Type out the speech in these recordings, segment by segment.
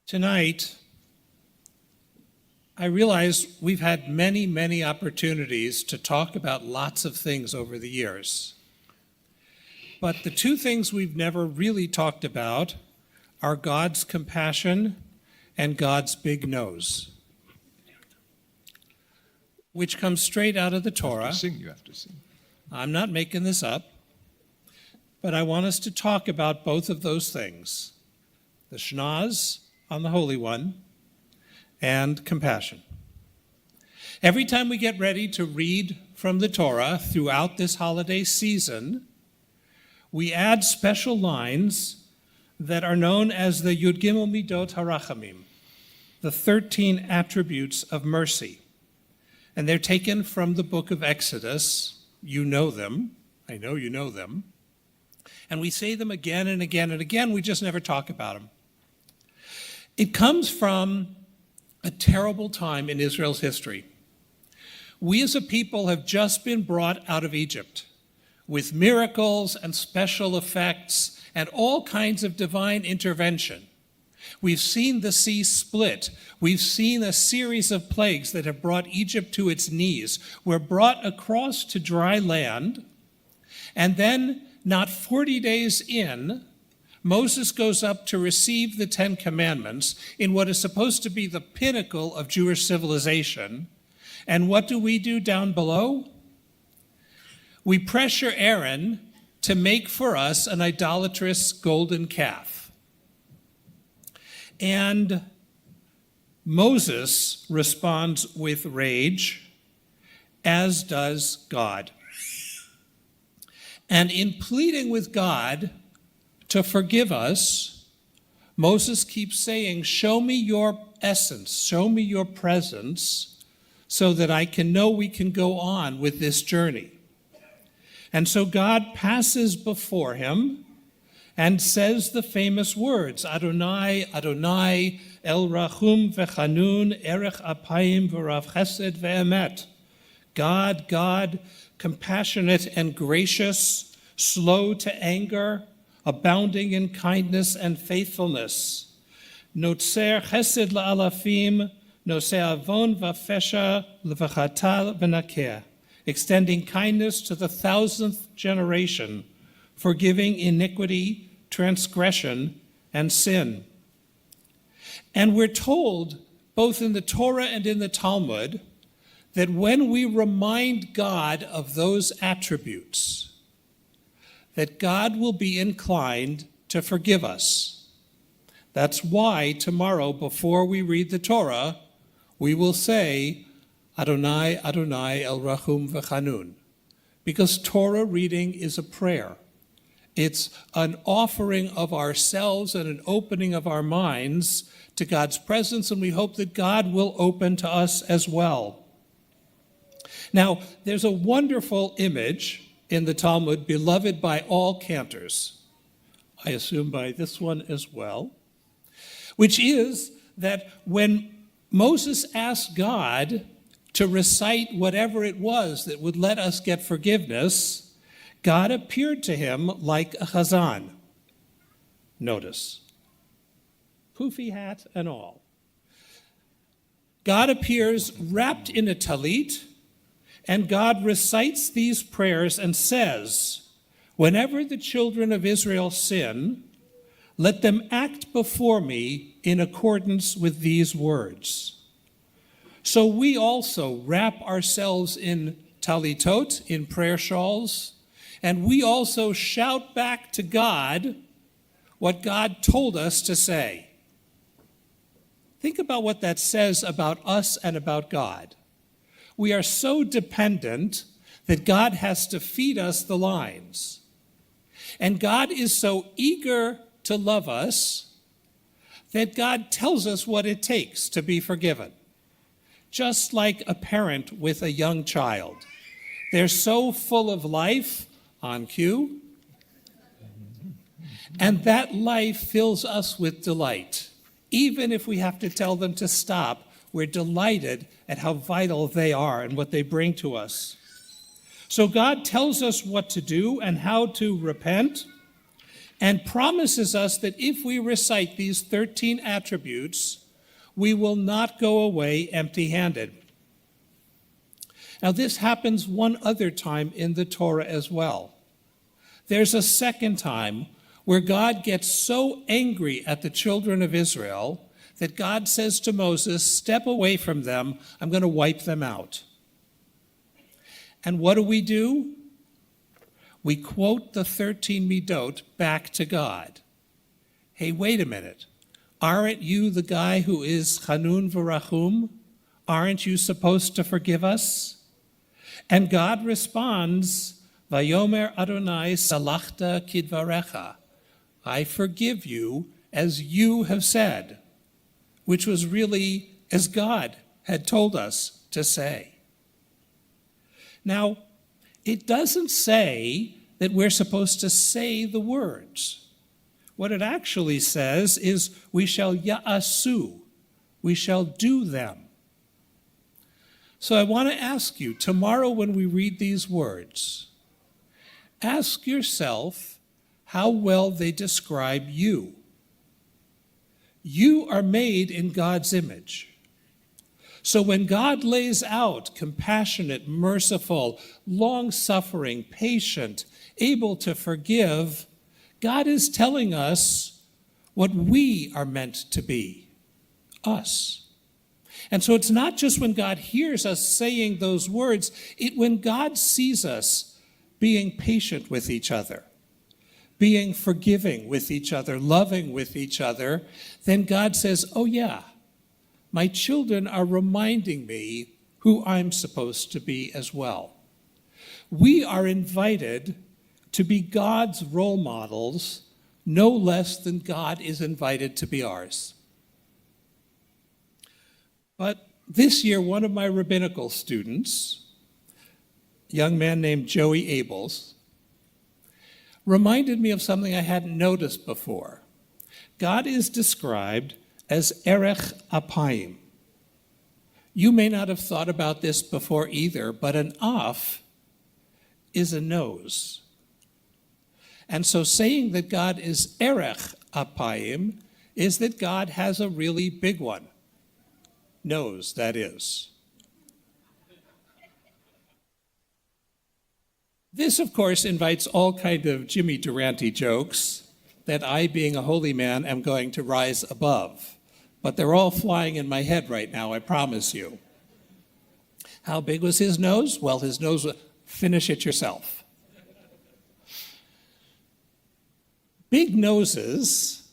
Tonight, I realize we've had many, many opportunities to talk about lots of things over the years. But the two things we've never really talked about are God's compassion and God's big nose, which comes straight out of the Torah. You have to sing. I'm not making this up, but I want us to talk about both of those things, the Shnaz on the Holy One and compassion. Every time we get ready to read from the Torah throughout this holiday season, we add special lines that are known as the Yud Gimel Midot HaRachamim, the 13 attributes of mercy. And they're taken from the book of Exodus. You know them. I know you know them. And we say them again and again and again. We just never talk about them. It comes from a terrible time in Israel's history. We as a people have just been brought out of Egypt with miracles and special effects and all kinds of divine intervention. We've seen the sea split. We've seen a series of plagues that have brought Egypt to its knees. We're brought across to dry land, and then not 40 days in, Moses goes up to receive the Ten Commandments in what is supposed to be the pinnacle of Jewish civilization. And what do we do down below? We pressure Aaron to make for us an idolatrous golden calf. And Moses responds with rage, as does God. And in pleading with God to forgive us, Moses keeps saying, show me your essence, show me your presence, so that I can know we can go on with this journey. And so God passes before him and says the famous words, Adonai, Adonai, El Rachum Vechanun, Erech Apayim V'Rav Chesed Ve'emet. God, God, compassionate and gracious, slow to anger, abounding in kindness and faithfulness. Notzer Chesed La'alafim, Noseh Avon V'Fesha L'V'Chata V'Nakeh. Extending kindness to the 1,000th generation, forgiving iniquity, transgression, and sin. And we're told, both in the Torah and in the Talmud, that when we remind God of those attributes, that God will be inclined to forgive us. That's why tomorrow, before we read the Torah, we will say, Adonai, Adonai, El Rachum V'Chanun. Because Torah reading is a prayer. It's an offering of ourselves and an opening of our minds to God's presence, and we hope that God will open to us as well. Now, there's a wonderful image in the Talmud beloved by all cantors, I assume by this one as well, which is that when Moses asked God to recite whatever it was that would let us get forgiveness, God appeared to him like a chazan. Notice, poofy hat and all. God appears wrapped in a talit, and God recites these prayers and says, whenever the children of Israel sin, let them act before me in accordance with these words. So we also wrap ourselves in talitot, in prayer shawls, and we also shout back to God what God told us to say. Think about what that says about us and about God. We are so dependent that God has to feed us the lines. And God is so eager to love us that God tells us what it takes to be forgiven. Just like a parent with a young child. They're so full of life, on cue, and that life fills us with delight. Even if we have to tell them to stop, we're delighted at how vital they are and what they bring to us. So God tells us what to do and how to repent, and promises us that if we recite these 13 attributes, we will not go away empty-handed. Now, this happens one other time in the Torah as well. There's a second time where God gets so angry at the children of Israel that God says to Moses, "Step away from them, I'm going to wipe them out." And what do? We quote the 13 Midot back to God. Hey, wait a minute. Aren't you the guy who is Chanun v'Rachum? Aren't you supposed to forgive us? And God responds, Vayomer Adonai salachta kidvarecha. I forgive you as you have said, which was really as God had told us to say. Now, it doesn't say that we're supposed to say the words. What it actually says is, we shall ya'asu, we shall do them. So I want to ask you, tomorrow when we read these words, ask yourself how well they describe you. You are made in God's image. So when God lays out compassionate, merciful, long-suffering, patient, able to forgive, God is telling us what we are meant to be, us. And so it's not just when God hears us saying those words, when God sees us being patient with each other, being forgiving with each other, loving with each other, then God says, oh yeah, my children are reminding me who I'm supposed to be as well. We are invited to be God's role models, no less than God is invited to be ours. But this year, one of my rabbinical students, a young man named Joey Abels, reminded me of something I hadn't noticed before. God is described as Erech Apayim. You may not have thought about this before either, but an af is a nose. And so saying that God is Erech Apayim is that God has a really big one. Nose, that is. This, of course, invites all kind of Jimmy Durante jokes that I, being a holy man, am going to rise above. But they're all flying in my head right now, I promise you. How big was his nose? Well, his nose was, finish it yourself. Big noses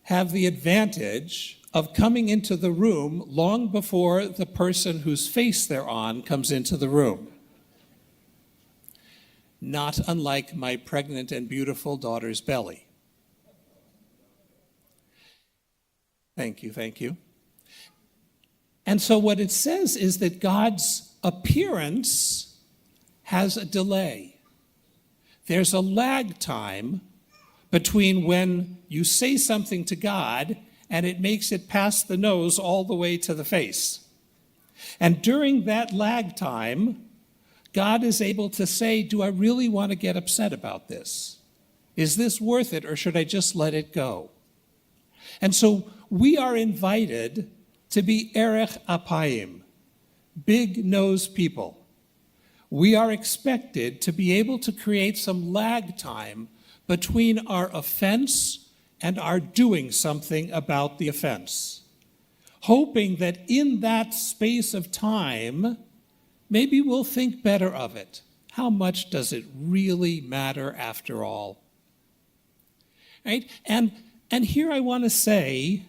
have the advantage of coming into the room long before the person whose face they're on comes into the room. Not unlike my pregnant and beautiful daughter's belly. Thank you. And so what it says is that God's appearance has a delay. There's a lag time between when you say something to God and it makes it past the nose all the way to the face. And during that lag time, God is able to say, do I really want to get upset about this? Is this worth it, or should I just let it go? And so we are invited to be Erech Apayim, big nose people. We are expected to be able to create some lag time between our offense and our doing something about the offense, hoping that in that space of time, maybe we'll think better of it. How much does it really matter after all? Right? And here I want to say,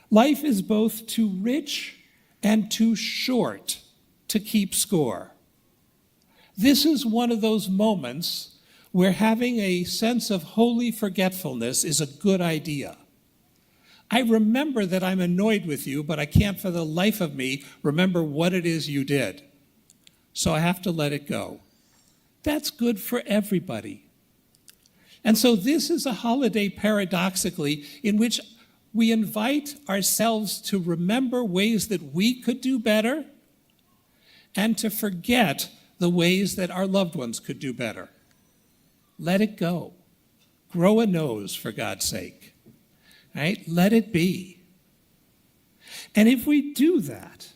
life is both too rich and too short to keep score. This is one of those moments where having a sense of holy forgetfulness is a good idea. I remember that I'm annoyed with you, but I can't for the life of me remember what it is you did. So I have to let it go. That's good for everybody. And so this is a holiday, paradoxically, in which we invite ourselves to remember ways that we could do better and to forget the ways that our loved ones could do better. Let it go. Grow a nose, for God's sake. Right? Let it be. And if we do that,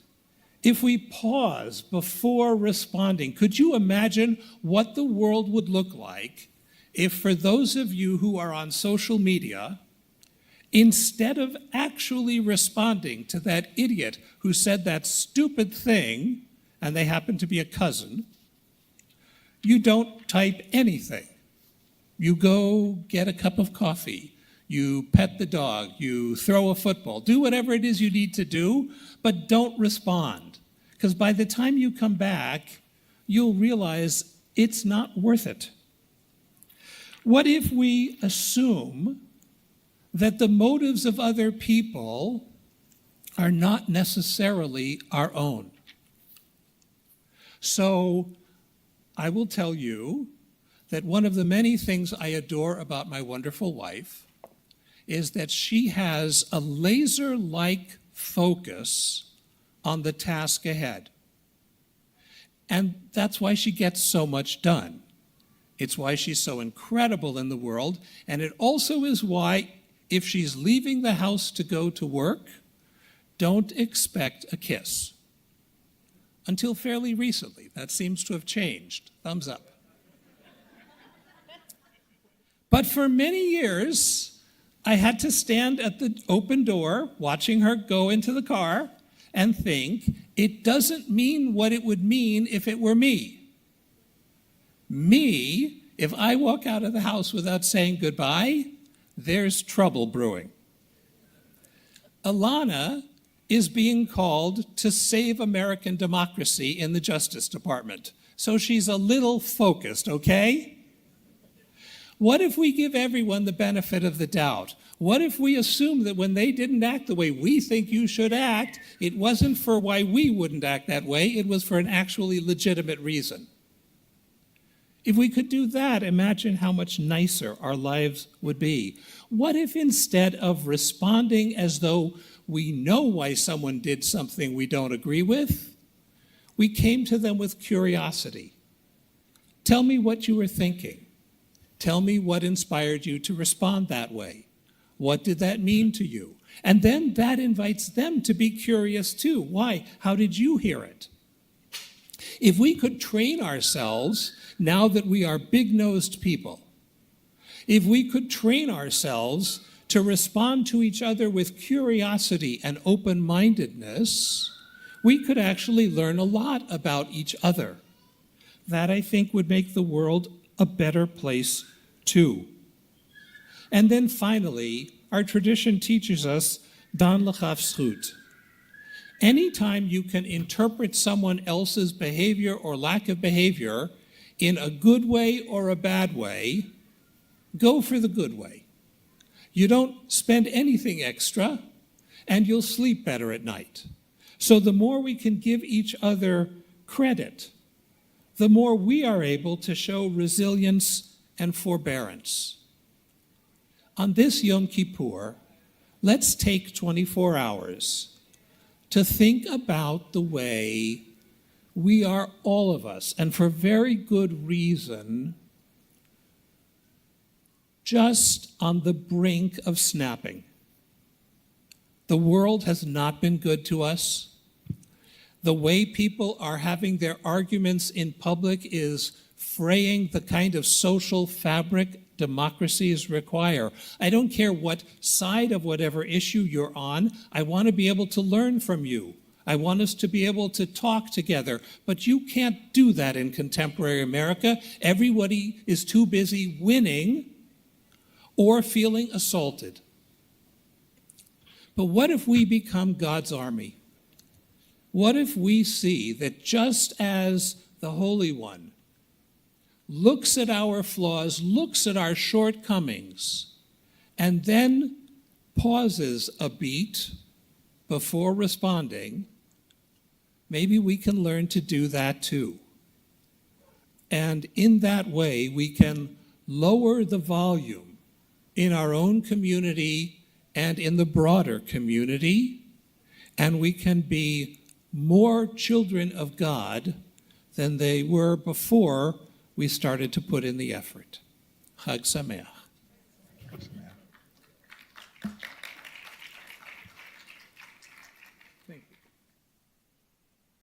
if we pause before responding, could you imagine what the world would look like if, for those of you who are on social media, instead of actually responding to that idiot who said that stupid thing, and they happen to be a cousin, you don't type anything. You go get a cup of coffee, you pet the dog, you throw a football, do whatever it is you need to do, but don't respond. Because by the time you come back, you'll realize it's not worth it. What if we assume that the motives of other people are not necessarily our own? So I will tell you that one of the many things I adore about my wonderful wife is that she has a laser-like focus on the task ahead. And that's why she gets so much done. It's why she's so incredible in the world, and it also is why, if she's leaving the house to go to work, don't expect a kiss. Until fairly recently, that seems to have changed. Thumbs up. But for many years, I had to stand at the open door, watching her go into the car, and think, it doesn't mean what it would mean if it were me. Me, if I walk out of the house without saying goodbye, there's trouble brewing. Alana is being called to save American democracy in the Justice Department. So she's a little focused, okay? What if we give everyone the benefit of the doubt? What if we assume that when they didn't act the way we think you should act, it wasn't for why we wouldn't act that way, it was for an actually legitimate reason? If we could do that, imagine how much nicer our lives would be. What if instead of responding as though we know why someone did something we don't agree with, we came to them with curiosity? Tell me what you were thinking. Tell me what inspired you to respond that way. What did that mean to you? And then that invites them to be curious too. Why? How did you hear it? If we could train ourselves, now that we are big-nosed people, if we could train ourselves to respond to each other with curiosity and open-mindedness, we could actually learn a lot about each other. That, I think, would make the world a better place too. And then finally, our tradition teaches us Dan l'chaf zchut. Anytime you can interpret someone else's behavior or lack of behavior in a good way or a bad way, go for the good way. You don't spend anything extra, and you'll sleep better at night. So the more we can give each other credit, the more we are able to show resilience and forbearance. On this Yom Kippur, let's take 24 hours to think about the way we are, all of us, and for very good reason, just on the brink of snapping. The world has not been good to us. The way people are having their arguments in public is fraying the kind of social fabric democracies require. I don't care what side of whatever issue you're on. I want to be able to learn from you. I want us to be able to talk together. But you can't do that in contemporary America. Everybody is too busy winning or feeling assaulted. But what if we become God's army? What if we see that just as the Holy One looks at our flaws, looks at our shortcomings, and then pauses a beat before responding, maybe we can learn to do that too. And in that way, we can lower the volume in our own community and in the broader community, and we can be more children of God than they were before we started to put in the effort. Chag Sameach.